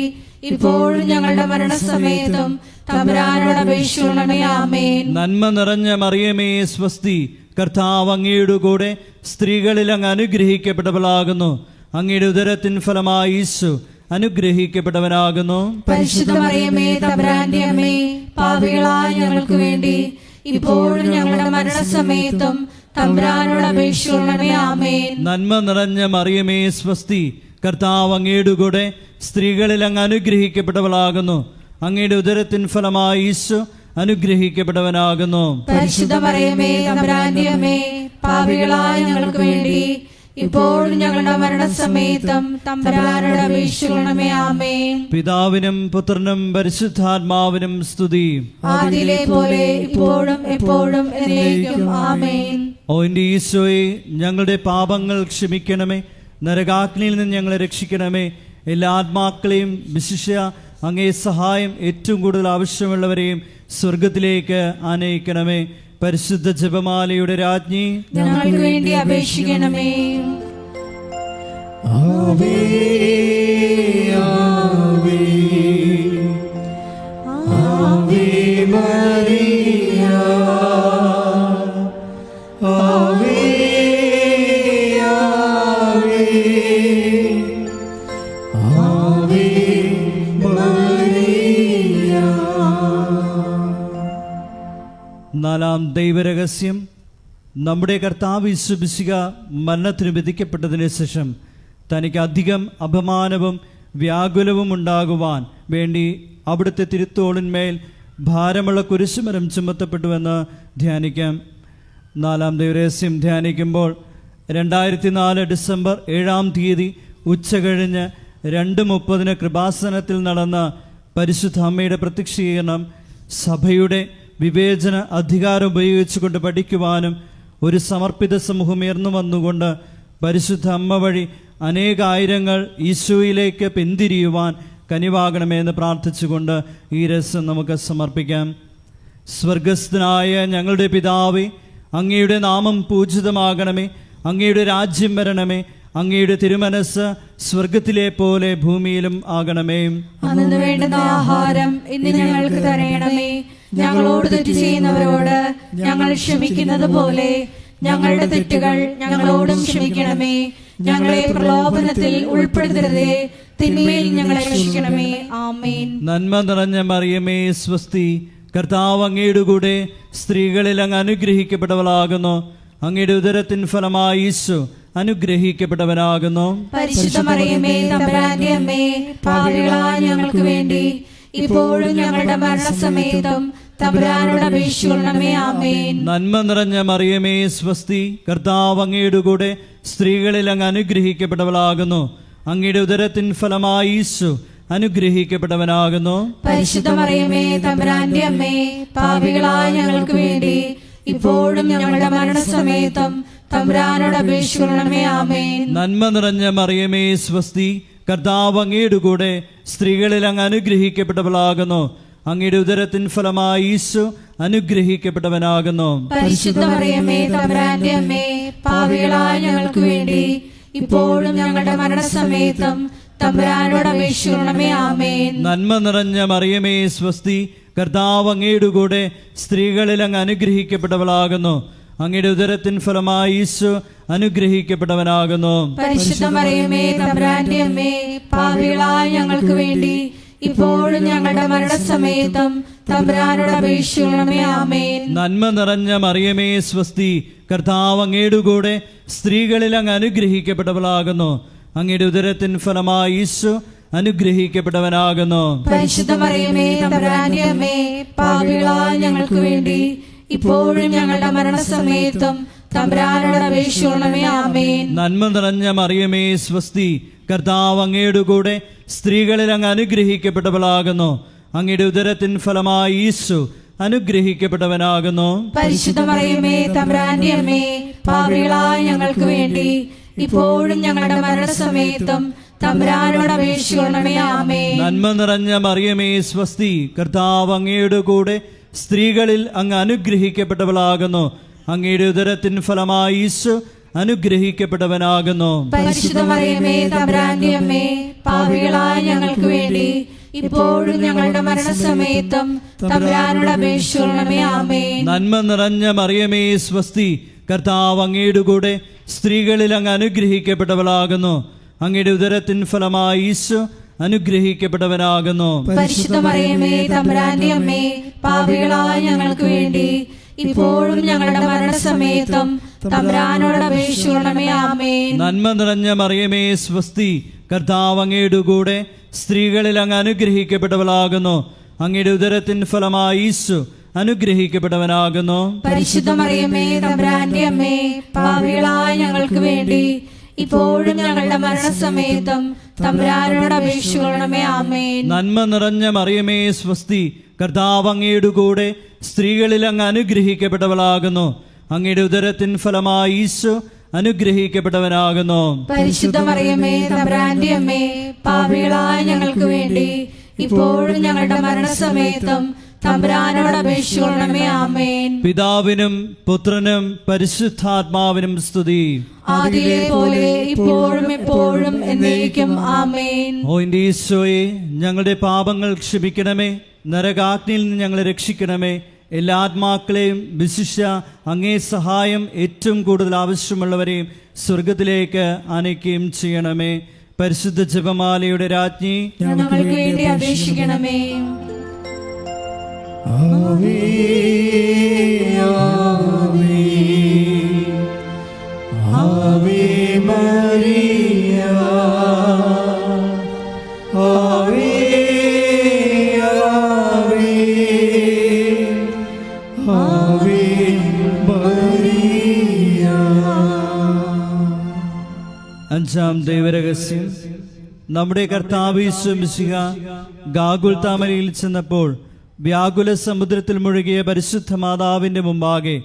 ഇപ്പോഴും ഞങ്ങളുടെ മരണസമയത്തും തമ്പുരാനോട് അപേക്ഷിക്കണമേ. ആമേൻ. നന്മ നിറഞ്ഞ മറിയമേ സ്വസ്തി, കർത്താവ് അങ്ങയുടെ കൂടെ സ്ത്രീകളിൽ അങ്ങ് അനുഗ്രഹിക്കപ്പെട്ടവളാകുന്നു. അങ്ങയുടെ ഉദരത്തിൻ ഫലമായി ഈശോ അനുഗ്രഹിക്കപ്പെട്ടവനാകുന്നു. പരിശുദ്ധ മറിയമേ തമ്പുരാന്റെ അമ്മേ, പാപികളായ ഞങ്ങൾക്ക് വേണ്ടി ഇപ്പോഴും ഞങ്ങളുടെ മരണസമയത്തും തമ്പുരാനോട് അപേക്ഷിക്കണമേ. ആമേൻ. നന്മ നിറഞ്ഞ മറിയമേ സ്വസ്തി, കർത്താവ് അങ്ങയുടെ കൂടെ സ്ത്രീകളിൽ അങ്ങ് അനുഗ്രഹിക്കപ്പെട്ടവളാകുന്നു. അങ്ങയുടെ ഉദരത്തിൻ ഫലമായി ഈശോ അനുഗ്രഹിക്കപ്പെട്ടവനാകുന്നു. പരിശുദ്ധ മറിയമേ തമ്പുരാന്റെ അമ്മേ, പാപികളായ ഞങ്ങൾക്ക് വേണ്ടി ഇപ്പോഴും ഞങ്ങളുടെ മരണസമയത്തും തമ്പുരാനോട് അപേക്ഷിക്കണമേ. ആമേൻ. പിതാവിനും പുത്രനും പരിശുദ്ധാത്മാവിനും സ്തുതി. ആദിയിലെ പോലെ ഇപ്പോഴും എപ്പോഴും എന്നേക്കും. ആമേൻ. ഓ എൻ്റെ ഈശോയെ, ഞങ്ങളുടെ പാപങ്ങൾ ക്ഷമിക്കണമേ. നരകാഗ്നിയിൽ നിന്ന് ഞങ്ങളെ രക്ഷിക്കണമേ. എല്ലാ ആത്മാക്കളെയും വിശിഷ്യ അങ്ങേ സഹായം ഏറ്റവും കൂടുതൽ ആവശ്യമുള്ളവരെയും സ്വർഗത്തിലേക്ക് ആനയിക്കണമേ. പരിശുദ്ധ ജപമാലയുടെ രാജ്ഞി, ഞങ്ങൾക്ക് വേണ്ടി അപേക്ഷിക്കണമേ. ആവേ ആവേ ആവേ മരിയ, ആവേ ആവേ ആവേ മരിയ. നാലാം ദൈവരഹസ്യം. നമ്മുടെ കർത്താവ് യേശു മിശിഹ മരണത്തിന് വിധിക്കപ്പെട്ടതിന് ശേഷം തനിക്ക് അധികം അപമാനവും വ്യാകുലവും ഉണ്ടാകുവാൻ വേണ്ടി അവിടുത്തെ തിരുത്തോളിന്മേൽ ഭാരമുള്ള കുരിശുമരം ചുമത്തപ്പെട്ടുവെന്ന് ധ്യാനിക്കാം. നാലാം ദൈവരഹസ്യം ധ്യാനിക്കുമ്പോൾ 2004 ഡിസംബർ 7-ാം തീയതി ഉച്ചകഴിഞ്ഞ് 2:30 കൃപാസനത്തിൽ നടന്ന പരിശുദ്ധ അമ്മയുടെ പ്രത്യക്ഷീകരണം സഭയുടെ വിവേചന അധികാരം ഉപയോഗിച്ചുകൊണ്ട് പഠിക്കുവാനും ഒരു സമർപ്പിത സമൂഹം ഉയർന്നു വന്നുകൊണ്ട് പരിശുദ്ധ അമ്മ വഴി അനേകായിരങ്ങൾ ഈശോയിലേക്ക് പിന്തിരിയുവാൻ കനിവാകണമെന്ന് പ്രാർത്ഥിച്ചുകൊണ്ട് ഈ രസം നമുക്ക് സമർപ്പിക്കാം. സ്വർഗസ്ഥനായ ഞങ്ങളുടെ പിതാവേ, അങ്ങയുടെ നാമം പൂജിതമാകണമേ. അങ്ങയുടെ രാജ്യം വരണമേ. അങ്ങയുടെ തിരുമനസ് സ്വർഗത്തിലെ പോലെ ഭൂമിയിലും ആകണമേ. അന്നു വേണ്ടുന്ന ആഹാരം ഇന്ന് ഞങ്ങൾക്ക് തരയണമേ. ഞങ്ങളോട് തെറ്റ് ചെയ്യുന്നവരോട് ഞങ്ങൾ ക്ഷമിക്കുന്നത് പോലെ ഞങ്ങളുടെ തെറ്റുകൾ ഞങ്ങളോടും ക്ഷമിക്കണമേ. ഞങ്ങളെ പ്രലോഭനത്തിൽ ഉൾപ്പെടുത്തരുതേ, തിന്മയിൽ ഞങ്ങളെ രക്ഷിക്കണമേ. ആമേൻ. നന്മ നിറഞ്ഞ മറിയമേ സ്വസ്തി, കർത്താവ് അങ്ങയുടെ കൂടെ സ്ത്രീകളിൽ അങ്ങ് അനുഗ്രഹിക്കപ്പെട്ടവളാകുന്നു. അങ്ങയുടെ ഉദരത്തിൻ ഫലമായി ഈശോ അനുഗ്രഹിക്കപ്പെട്ടവനാകുന്നു. പരിശുദ്ധ മറിയമേ തമ്പുരാന്റെ അമ്മേ, പാപികളായ ഞങ്ങൾക്ക് വേണ്ടി ഇപ്പോഴും ഞങ്ങളുടെ മരണസമയത്തും തമ്പുരാനോട് അപേക്ഷിക്കണമേ. ആമേൻ. നന്മ നിറഞ്ഞ മറിയമേ സ്വസ്തി, കർത്താവ് അങ്ങയുടെ കൂടെ സ്ത്രീകളിൽ അങ്ങ് അനുഗ്രഹിക്കപ്പെട്ടവളാകുന്നു. അങ്ങയുടെ ഉദരത്തിൻ ഫലമായി ഈശോ അനുഗ്രഹിക്കപ്പെട്ടവനാകുന്നു. പരിശുദ്ധ മറിയമേ തമ്പുരാന്റെ അമ്മേ, പാപികളായ ഞങ്ങൾക്ക് വേണ്ടി ഇപ്പോഴും ഞങ്ങളുടെ മരണസമയത്തും തമ്പുരാനോട് അപേക്ഷിക്കണമേ. ആമേൻ. നന്മ നിറഞ്ഞ മറിയമേ സ്വസ്തി, കർത്താവ് അങ്ങയുടെ കൂടെ സ്ത്രീകളിൽ അങ്ങ് അനുഗ്രഹിക്കപ്പെട്ടവളാകുന്നു. അങ്ങയുടെ ഉദരത്തിൻ ഫലമായി ഈശോ അനുഗ്രഹിക്കപ്പെട്ടവനാകുന്നു. പരിശുദ്ധ മറിയമേ തമ്പുരാന്റെ അമ്മേ, പാപികളായ ഞങ്ങൾക്ക് വേണ്ടി ഇപ്പോഴും ഞങ്ങളുടെ മരണസമയത്തും തമ്പുരാനോട് അപേക്ഷിക്കണമേ. ആമേൻ. നന്മ നിറഞ്ഞ മറിയമേ സ്വസ്തി, കർത്താവ് അങ്ങയുടെ കൂടെ സ്ത്രീകളിൽ അങ്ങ് അനുഗ്രഹിക്കപ്പെട്ടവളാകുന്നു. അങ്ങയുടെ ഉദരത്തിൻ ഫലമായി ഈശോ അനുഗ്രഹിക്കപ്പെട്ടവനാകുന്നു. പരിശുദ്ധ മറിയമേ തമ്പുരാന്റെ അമ്മേ, പാപികളായ ഞങ്ങൾക്ക് വേണ്ടി ഇപ്പോഴും ഞങ്ങളുടെ മരണസമയത്തും തമ്പുരാനോട് അപേക്ഷിക്കണമേ. ആമേൻ. നന്മ നിറഞ്ഞ മറിയമേ സ്വസ്തി, കർത്താവ് അങ്ങയുടെ കൂടെ സ്ത്രീകളിൽ അങ്ങ് അനുഗ്രഹിക്കപ്പെട്ടവളാകുന്നു. അങ്ങയുടെ ഉദരത്തിൻ ഫലമായി ഈശോ അനുഗ്രഹിക്കപ്പെട്ടവനാകുന്നു. പരിശുദ്ധ മറിയമേ തമ്പുരാന്റെ അമ്മേ, പാപികളായ ഞങ്ങൾക്ക് വേണ്ടി ഇപ്പോഴും ഞങ്ങളുടെ മരണസമയത്തും തമ്പുരാനോട് അപേക്ഷിക്കണമേ. ആമേൻ. നന്മ നിറഞ്ഞ മറിയമേ സ്വസ്തി, കർത്താവ് അങ്ങയുടെ കൂടെ സ്ത്രീകളിൽ അങ്ങ് അനുഗ്രഹിക്കപ്പെട്ടവളാകുന്നു. അങ്ങയുടെ ഉദരത്തിൻ ഫലമായി ഈശോ അനുഗ്രഹിക്കപ്പെട്ടവനാകുന്നു. പരിശുദ്ധ മറിയമേ തമ്പുരാന്റെ അമ്മേ, പാപികളായ ഞങ്ങൾക്ക് വേണ്ടി ഇപ്പോഴും ഞങ്ങളുടെ മരണസമയത്തും തമ്പുരാനോട് അപേക്ഷിക്കണമേ. ആമേൻ. നന്മ നിറഞ്ഞ മറിയമേ സ്വസ്തി, കർത്താവ് അങ്ങയുടെ കൂടെ സ്ത്രീകളിൽ അങ്ങ് അനുഗ്രഹിക്കപ്പെട്ടവളാകുന്നു. അങ്ങയുടെ ഉദരത്തിൻ ഫലമായി ഈശോ അനുഗ്രഹിക്കപ്പെട്ടവനാകുന്നു. പരിശുദ്ധ മറിയമേ തമ്പുരാന്റെ അമ്മേ, പാപികളായ ഞങ്ങൾക്ക് വേണ്ടി ഇപ്പോഴും ഞങ്ങളുടെ മരണസമയത്തും തമ്പുരാനോട് അപേക്ഷിക്കണമേ. ആമേൻ. നന്മ നിറഞ്ഞ മറിയമേ സ്വസ്തി, കർത്താവ് അങ്ങയുടെ കൂടെ സ്ത്രീകളിൽ അങ്ങ് അനുഗ്രഹിക്കപ്പെട്ടവളാകുന്നു. അങ്ങയുടെ ഉദരത്തിൻ ഫലമായി ഈശോ അനുഗ്രഹിക്കപ്പെട്ടവനാകുന്നു. പരിശുദ്ധ മറിയമേ തമ്പുരാന്റെ അമ്മേ, പാപികളായ ഞങ്ങൾക്ക് വേണ്ടി ഇപ്പോഴും ഞങ്ങളുടെ മരണസമയത്തും തമ്പുരാനോട് അപേക്ഷിക്കണമേ. ആമേൻ. നന്മ നിറഞ്ഞ മറിയമേ സ്വസ്തി, കർത്താവ് അങ്ങയുടെ കൂടെ സ്ത്രീകളിൽ അങ്ങ് അനുഗ്രഹിക്കപ്പെട്ടവളാകുന്നു. അങ്ങയുടെ ഉദരത്തിൻ ഫലമായി ഈശോ അനുഗ്രഹിക്കപ്പെട്ടവനാകുന്നു. പരിശുദ്ധ മറിയമേ തമ്പുരാന്റെ അമ്മേ, പാപികളായ ഞങ്ങൾക്ക് വേണ്ടി ഇപ്പോഴും ഞങ്ങളുടെ മരണസമയത്തും തമ്പുരാനോട് അപേക്ഷിക്കണമേ. ആമേൻ. നന്മ നിറഞ്ഞ മറിയമേ സ്വസ്തി, കർത്താവ് അങ്ങയുടെ കൂടെ സ്ത്രീകളിൽ അങ്ങ് അനുഗ്രഹിക്കപ്പെട്ടവളാകുന്നു. അങ്ങയുടെ ഉദരത്തിൻ ഫലമായി ഈശോ അനുഗ്രഹിക്കപ്പെട്ടവനാകുന്നു. പരിശുദ്ധ മറിയമേ തമ്പുരാന്റെ അമ്മേ, പാപികളായ ഞങ്ങൾക്ക് വേണ്ടി ഇപ്പോഴും ഞങ്ങളുടെ മരണസമയത്തും തമ്പുരാനോട് അപേക്ഷിക്കണമേ. ആമേൻ. പിതാവിനും പുത്രനും പരിശുദ്ധാത്മാവിനും സ്തുതി. ആദിയിലെ പോലെ ഇപ്പോഴും എപ്പോഴും എന്നേക്കും. ആമേൻ. ഓ എൻ്റെ ഈശോയെ, ഞങ്ങളുടെ പാപങ്ങൾ ക്ഷമിക്കണമേ, നരകാഗ്നിയിൽ നിന്ന് ഞങ്ങളെ രക്ഷിക്കണമേ. എല്ലാ ആത്മാക്കളെയും വിശിഷ്യ അങ്ങേ സഹായം ഏറ്റവും കൂടുതൽ ആവശ്യമുള്ളവരെയും സ്വർഗത്തിലേക്ക് ആനയിക്കുകയും ചെയ്യണമേ. പരിശുദ്ധ ജപമാലയുടെ രാജ്ഞി, ഞങ്ങൾക്ക് വേണ്ടി അപേക്ഷിക്കണമേ. ആവേ ആവേ ആവേ മരിയ, ആവേ ആവേ ആവേ മരിയ. അഞ്ചാം ദൈവരഹസ്യം. നമ്മുടെ കർത്താവ് യേശു മിശിഹ ഗാഗുൽത്താമലയിൽ ചെന്നപ്പോൾ വ്യാകുല സമുദ്രത്തിൽ മുഴുകിയ പരിശുദ്ധ മാതാവിൻ്റെ മുമ്പാകെ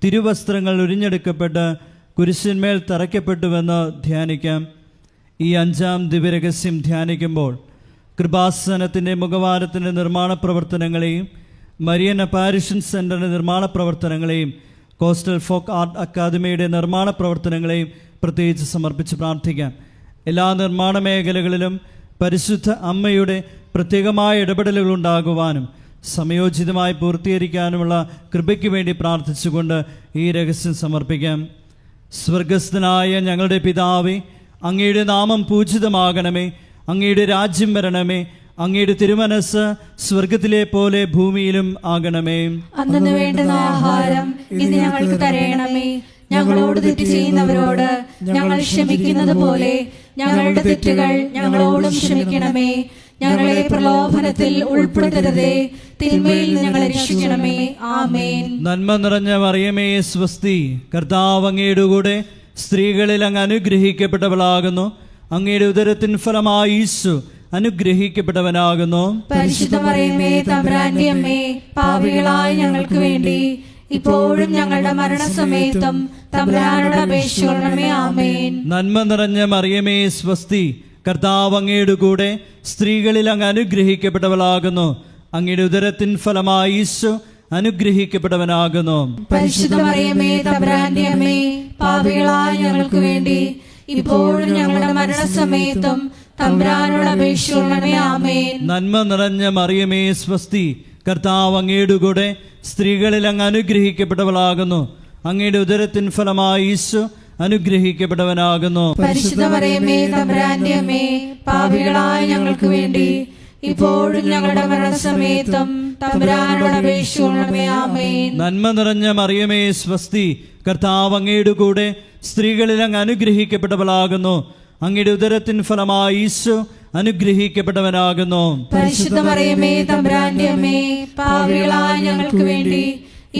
തിരുവസ്ത്രങ്ങൾ ഉരിഞ്ഞെടുക്കപ്പെട്ട് കുരിശിന്മേൽ തറയ്ക്കപ്പെട്ടുവെന്ന് ധ്യാനിക്കാം. ഈ അഞ്ചാം ദിവ്യരഹസ്യം ധ്യാനിക്കുമ്പോൾ കൃപാസനത്തിൻ്റെ മുഖവാരത്തിൻ്റെ നിർമ്മാണ പ്രവർത്തനങ്ങളെയും മരിയൻ അപ്പാരിഷൻ സെൻ്ററിൻ്റെ നിർമ്മാണ പ്രവർത്തനങ്ങളെയും കോസ്റ്റൽ ഫോക്ക് ആർട്ട് അക്കാദമിയുടെ നിർമ്മാണ പ്രവർത്തനങ്ങളെയും പ്രത്യേകിച്ച് സമർപ്പിച്ച് പ്രാർത്ഥിക്കാം. എല്ലാ നിർമ്മാണ മേഖലകളിലും പരിശുദ്ധ അമ്മയുടെ പ്രത്യേകമായ ഇടപെടലുകൾ ഉണ്ടാകുവാനും സമയോചിതമായി പൂർത്തീകരിക്കാനുമുള്ള കൃപയ്ക്ക് വേണ്ടി പ്രാർത്ഥിച്ചുകൊണ്ട് ഈ രഹസ്യം സമർപ്പിക്കാം. സ്വർഗസ്ഥനായ ഞങ്ങളുടെ പിതാവേ, അങ്ങയുടെ നാമം പൂജിതമാകണമേ. അങ്ങയുടെ രാജ്യം വരണമേ. അങ്ങയുടെ തിരുമനസ് സ്വർഗത്തിലെ പോലെ ഭൂമിയിലും ആകണമേ. അന്നു വേണ്ടുന്ന ആഹാരം ഇന്ന് ഞങ്ങൾക്ക് തരയണമേ. ഞങ്ങളോട് തെറ്റ് ചെയ്യുന്നവരോട് ഞങ്ങൾ ക്ഷമിക്കുന്നത് പോലെ ഞങ്ങളുടെ തെറ്റുകൾ ഞങ്ങളോടും ക്ഷമിക്കണമേ. ഞങ്ങളെ പ്രലോഭനത്തിൽ ഉൾപ്പെടുത്തരുതേ, തിന്മയിൽ ഞങ്ങളെ രക്ഷിക്കണമേ. ആമേൻ. നന്മ നിറഞ്ഞ മറിയമേ സ്വസ്തി, കർത്താവ് അങ്ങയുടെ കൂടെ സ്ത്രീകളിൽ അങ്ങ് അനുഗ്രഹിക്കപ്പെട്ടവളാകുന്നു. അങ്ങയുടെ ഉദരത്തിൻ ഫലമായി ഈശോ അനുഗ്രഹിക്കപ്പെട്ടവനാകുന്നു. പരിശുദ്ധ മറിയമേ തമ്പുരാന്റെ അമ്മേ, പാപികളായ ഞങ്ങൾക്ക് വേണ്ടി ഇപ്പോഴും ഞങ്ങളുടെ മരണസമയത്തും തമ്പുരാനോട് അപേക്ഷിക്കണമേ. ആമേൻ. നന്മ നിറഞ്ഞ മറിയമേ സ്വസ്തി, കർത്താവ് അങ്ങയുടെ കൂടെ സ്ത്രീകളിൽ അങ്ങ് അനുഗ്രഹിക്കപ്പെട്ടവളാകുന്നു. അങ്ങയുടെ ഉദരത്തിൻ ഫലമായി ഈശോ അനുഗ്രഹിക്കപ്പെട്ടവനാകുന്നു. പരിശുദ്ധ മറിയമേ തമ്പുരാന്റെ അമ്മേ, പാപികളായ ഞങ്ങൾക്ക് വേണ്ടി ഇപ്പോഴും ഞങ്ങളുടെ മരണസമയത്തും തമ്പുരാനോട് അപേക്ഷിക്കണമേ. ആമേൻ. നന്മ നിറഞ്ഞ മറിയമേ സ്വസ്തി, കർത്താവ് അങ്ങയുടെ കൂടെ സ്ത്രീകളിൽ അങ്ങ് അനുഗ്രഹിക്കപ്പെട്ടവളാകുന്നു. അങ്ങയുടെ ഉദരത്തിൻ ഫലമായി ഈശോ അനുഗ്രഹിക്കപ്പെട്ടവനാകുന്നു. പരിശുദ്ധ മറിയമേ തമ്പുരാന്റെ അമ്മേ, പാപികളായ ഞങ്ങൾക്ക് വേണ്ടി ഇപ്പോഴും ഞങ്ങളുടെ മരണസമയത്തും തമ്പുരാനോട് അപേക്ഷിക്കണമേ. ആമേൻ. നന്മ നിറഞ്ഞ മറിയമേ സ്വസ്തി, കർത്താവ് അങ്ങയുടെ കൂടെ സ്ത്രീകളിൽ അങ്ങ് അനുഗ്രഹിക്കപ്പെട്ടവളാകുന്നു. അങ്ങയുടെ ഉദരത്തിൻ ഫലമായി ഈശോ അനുഗ്രഹിക്കപ്പെട്ടവനാകുന്നു. പരിശുദ്ധ മറിയമേ തമ്പുരാന്റെ അമ്മേ, പാപികളായ ഞങ്ങൾക്ക് വേണ്ടി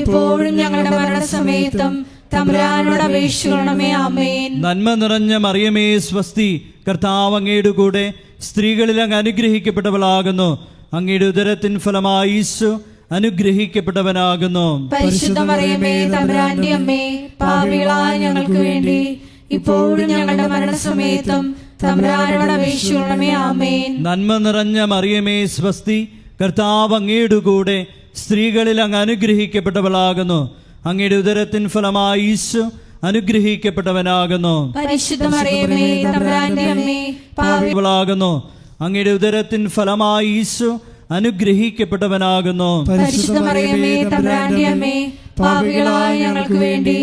ഇപ്പോഴും ഞങ്ങളുടെ മരണസമയത്തും തമ്പുരാനോട് അപേക്ഷിക്കണമേ. ആമേൻ. നന്മ നിറഞ്ഞ മറിയമേ സ്വസ്തി, കർത്താവ് അങ്ങയുടെ കൂടെ സ്ത്രീകളിൽ അങ്ങ് അനുഗ്രഹിക്കപ്പെട്ടവളാകുന്നു. അങ്ങയുടെ ഉദരത്തിൻ ഫലമായി ഈശോ അനുഗ്രഹിക്കപ്പെട്ടവനാകുന്നു. പരിശുദ്ധ മറിയമേ തമ്പുരാന്റെ അമ്മേ, പാപികളായ ഞങ്ങൾക്ക് വേണ്ടി ഇപ്പോഴും ഞങ്ങളുടെ മരണസമയത്തും തമ്പുരാനോട് അപേക്ഷിക്കണമേ. ആമേൻ. നന്മ നിറഞ്ഞ മറിയമേ സ്വസ്തി, കർത്താവ് അങ്ങയുടെ കൂടെ സ്ത്രീകളിൽ അങ്ങ് അനുഗ്രഹിക്കപ്പെട്ടവളാകുന്നു. അങ്ങയുടെ ഉദരത്തിൻ ഫലമായി ഈശോ അനുഗ്രഹിക്കപ്പെട്ടവനാകുന്നു. പരിശുദ്ധ മറിയമേ തമ്പുരാന്റെ അമ്മേ, പാപികളാകുന്നു. അങ്ങയുടെ ഉദരത്തിൻ ഫലമായി ഈശോ അനുഗ്രഹിക്കപ്പെട്ടവനാകുന്നു. പരിശുദ്ധ മറിയമേ തമ്പുരാന്റെ അമ്മേ, പാപികളായ ഞങ്ങൾക്ക് വേണ്ടി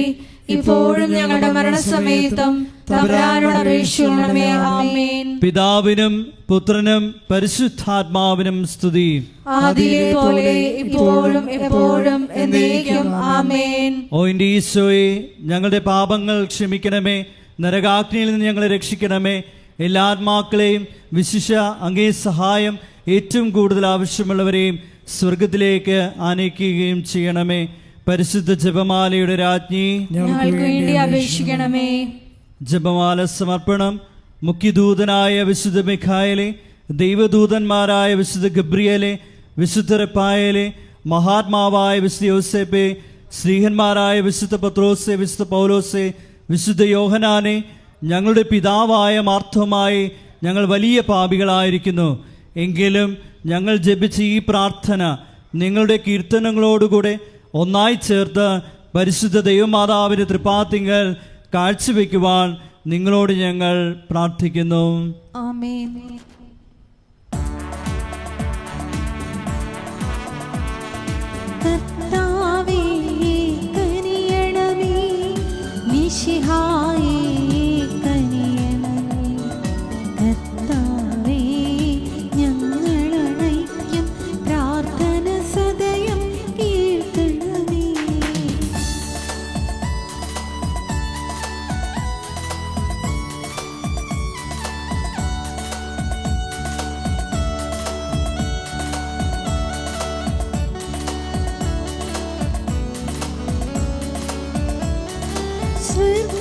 ഇപ്പോഴും ഞങ്ങളുടെ മരണസമയത്തും തമ്പുരാനോട് അപേക്ഷിക്കണമേ. ആമേൻ. പിതാവിനും പുത്രനും പരിശുദ്ധാത്മാവിനും സ്തുതി. ആദിയിലെ പോലെ ഇപ്പോഴും എപ്പോഴും എന്നേക്കും. ആമേൻ. ഓ എൻ്റെ ഈശോയെ, ഞങ്ങളുടെ പാപങ്ങൾ ക്ഷമിക്കണമേ, നരകാഗ്നിയിൽ നിന്ന് ഞങ്ങളെ രക്ഷിക്കണമേ. എല്ലാ ആത്മാക്കളെയും വിശിഷ്യ അങ്ങേ സഹായം ഏറ്റവും കൂടുതൽ ആവശ്യമുള്ളവരെയും സ്വർഗത്തിലേക്ക് ആനയിക്കുകയും ചെയ്യണമേ. പരിശുദ്ധ ജപമാലയുടെ രാജ്ഞി, ഞങ്ങൾക്ക് വേണ്ടി അപേക്ഷിക്കണമേ. ജപമാല സമർപ്പണം. മുഖ്യദൂതനായ വിശുദ്ധ മിഖായേലേ, ദൈവദൂതന്മാരായ വിശുദ്ധ ഗബ്രിയേലേ, വിശുദ്ധ റഫായേലേ, മഹാത്മാവായ വിശുദ്ധ യോസേപ്പേ, ശ്രീഹന്മാരായ വിശുദ്ധ പത്രോസേ, വിശുദ്ധ പൗലോസേ, വിശുദ്ധ യോഹനാനെ, ഞങ്ങളുടെ പിതാവായ മാർത്തോമായി, ഞങ്ങൾ വലിയ പാപികളായിരിക്കുന്നു. എങ്കിലും ഞങ്ങൾ ജപിച്ച ഈ പ്രാർത്ഥന നിങ്ങളുടെ കീർത്തനങ്ങളോടുകൂടെ ഒന്നായി ചേർത്ത് പരിശുദ്ധ ദൈവമാതാവിൻ്റെ തൃപ്പാത്തിങ്കൽ കാഴ്ചവെക്കുവാൻ നിങ്ങളോട് ഞങ്ങൾ പ്രാർത്ഥിക്കുന്നു. ആമേൻ. കർത്താവേ കനിയണമേ, മിശിഹായേ കനിയണമേ. കർത്താവേ ഞങ്ങളണയ്ക്കും പ്രാർത്ഥന സദയം കേൾക്കണമേ.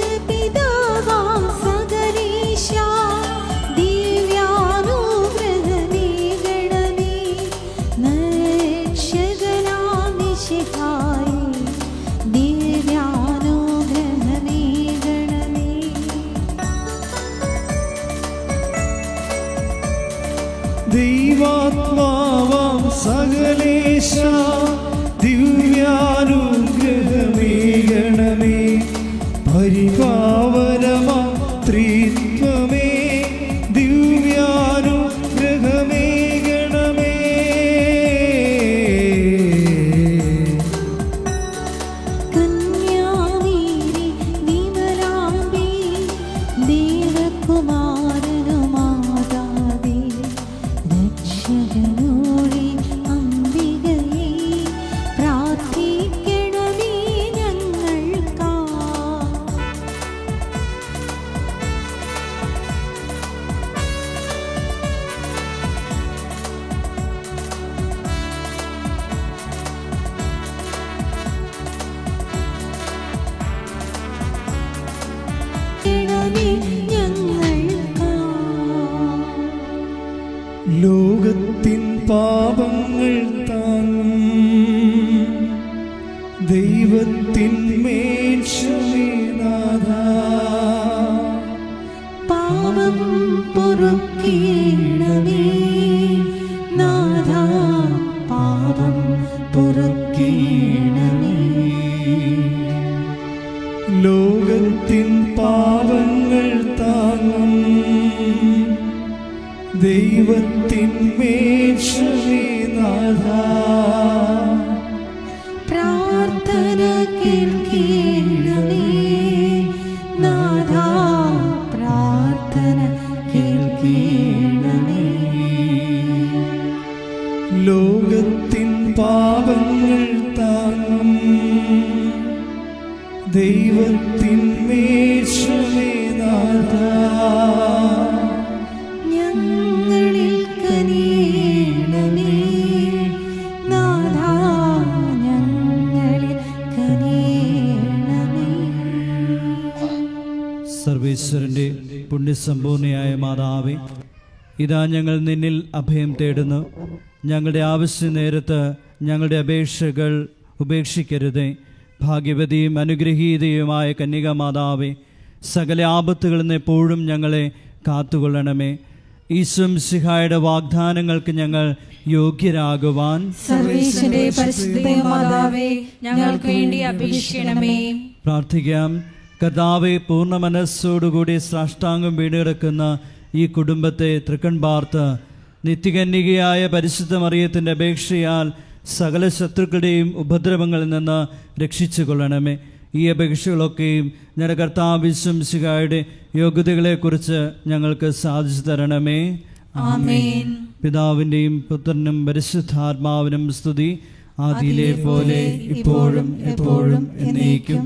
സ്വർഗ്ഗപിതാവാം സകലേശാ, ദിവ്യാനുഗ്രഹമേകണമേ. നരക്ഷകനാം മിശിഹായേ, ദിവ്യാനുഗ്രഹമേകണമേ. ദൈവാത്മാവാം സകലേശ, ദിവ്യാനുഗ്രഹമേകണമേ. പരിപാവനമാ ത്രിത്വമേ, ദിവ്യാനുഗ്രഹമേകണമേ. കന്യാമേരി വിമലാംബേ, ദേവകുമാരനുമാതാവേ, രക്ഷകനോടെ അംബികയേ, പ്രാർത്ഥിക്കണമേ ഞങ്ങൾക്കാ. ലോകത്തിൻ പാപങ്ങൾ താങ്ങും ദൈവത്തിൻ മേൽശമേനാഥ, പാപം പൊറുക്കേണമേ നാഥാ, പാപം പൊറുക്കേണമേ. ദൈവത്തിൻ മേശമേ നാഥാ, പ്രാർത്ഥന കേൾക്കണമേ നാഥാ, പ്രാർത്ഥന കേൾക്കണമേ. ലോകത്തിൻ പാപങ്ങൾ താങ്ങും ദൈവത്തിൻ മേശമേ നാഥാ, ഞങ്ങളിൽ കനിയണമേ നാഥാ, ഞങ്ങളിൽ കനിയണമേ. സർവേശ്വരൻ്റെ പുണ്യസമ്പൂർണയായ മാതാവേ, ഇതാ ഞങ്ങൾ നിന്നിൽ അഭയം തേടുന്നു. ഞങ്ങളുടെ ആവശ്യ നേരത്ത് ഞങ്ങളുടെ അപേക്ഷകൾ ഉപേക്ഷിക്കരുതേ. ഭാഗ്യവതിയും അനുഗ്രഹീതയുമായ കന്യകാമാതാവേ, സകല ആപത്തുകളിൽ നിന്ന് എപ്പോഴും ഞങ്ങളെ കാത്തുകൊള്ളണമേ. ഈശോ മിശിഹായുടെ വാഗ്ദാനങ്ങൾക്ക് ഞങ്ങൾ യോഗ്യരാകുവാൻ സർവേശ്വരന്റെ പരിശുദ്ധ മാതാവേ, ഞങ്ങൾക്ക് വേണ്ടി അപേക്ഷിക്കണമേ. പ്രാർത്ഥിക്കാം. കർത്താവെ, പൂർണ്ണ മനസ്സോടുകൂടി സാഷ്ടാംഗം വീണുകിടക്കുന്ന ഈ കുടുംബത്തെ തൃക്കൺ പാർത്ത് നിത്യകന്യകയായ പരിശുദ്ധ മറിയത്തിൻ്റെ അപേക്ഷയാൽ സകല ശത്രുക്കളുടെയും ഉപദ്രവങ്ങളിൽ നിന്ന് രക്ഷിച്ചു കൊള്ളണമേ. ഈ അപേക്ഷകളൊക്കെയും ഞങ്ങളുടെ കർത്താവ് യേശു മിശിഹായുടെ യോഗ്യതകളെക്കുറിച്ച് ഞങ്ങൾക്ക് സാധിച്ചു തരണമേ. ആമേൻ. പിതാവിൻ്റെയും പുത്രനും പരിശുദ്ധാത്മാവിനും സ്തുതി, ആദിയിലെ പോലെ ഇപ്പോഴും എപ്പോഴും എന്നേക്കും.